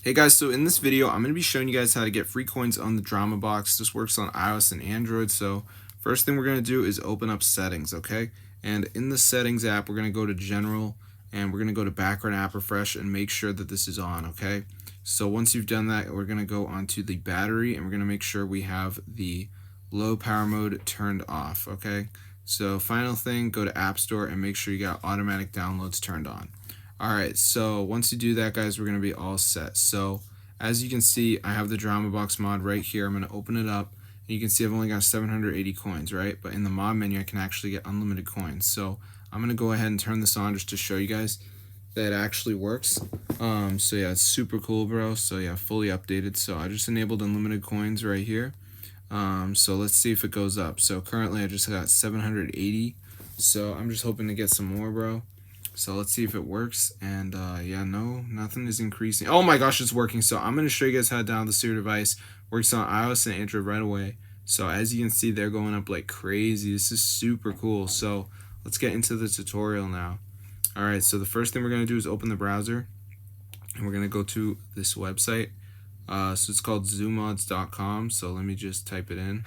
Hey guys, so in this video, I'm going to be showing you guys how to get free coins on the DramaBox. This works on iOS and Android. So first thing we're going to do is open up settings, okay? And in the settings app, we're going to go to general and we're going to go to background app refresh and make sure that this is on, okay? So once you've done that, we're going to go onto the battery and we're going to make sure we have the low power mode turned off, okay? So final thing, go to App Store and make sure you got automatic downloads turned on. Alright, so once you do that, guys, we're going to be all set. So as you can see, I have the DramaBox mod right here. I'm going to open it up. And you can see I've only got 780 coins, right? But in the mod menu, I can actually get unlimited coins. So I'm going to go ahead and turn this on just to show you guys that it actually works. So yeah, it's super cool, bro. So yeah, fully updated. So I just enabled unlimited coins right here. So let's see if it goes up. So currently I just got 780. So I'm just hoping to get some more, bro. So let's see if it works. And yeah, no, nothing is increasing. Oh my gosh, it's working. So I'm going to show you guys how to download the Seer device. Works on iOS and Android right away. So as you can see, they're going up like crazy. This is super cool. So let's get into the tutorial now. All right, so the first thing we're going to do is open the browser. And we're going to go to this website. So it's called zoomods.com. So let me just type it in.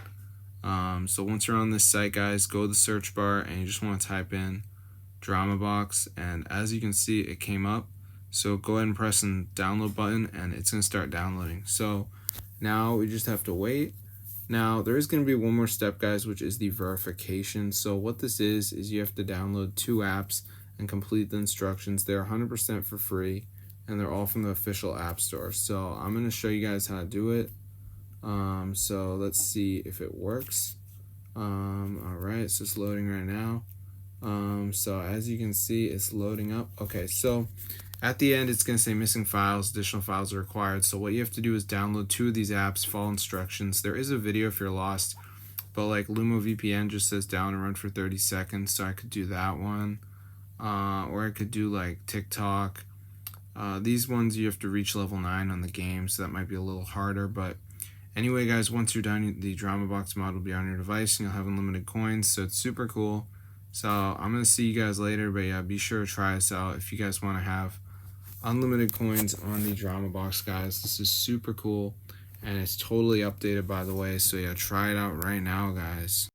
So once you're on this site, guys, go to the search bar and you just want to type in DramaBox, and as you can see, it came up. So go ahead and press the download button and it's going to start downloading. So now we just have to wait. Now there is going to be one more step, guys, which is the verification. So what this is you have to download 2 apps and complete the instructions. They're 100% for free and they're all from the official app store. So I'm going to show you guys how to do it. So let's see if it works. Alright, so it's loading right now. So as you can see, it's loading up. Okay, so at the end, it's going to say missing files, additional files are required. So what you have to do is download 2 of these apps, follow instructions. There is a video if you're lost, but like Lumo VPN just says down and run for 30 seconds. So I could do that one, or I could do like TikTok. These ones you have to reach level 9 on the game, so that might be a little harder. But anyway, guys, once you're done, the DramaBox mod will be on your device and you'll have unlimited coins. So it's super cool. So I'm going to see you guys later, but yeah, be sure to try us out if you guys want to have unlimited coins on the DramaBox, guys. This is super cool, and it's totally updated, by the way. So yeah, try it out right now, guys.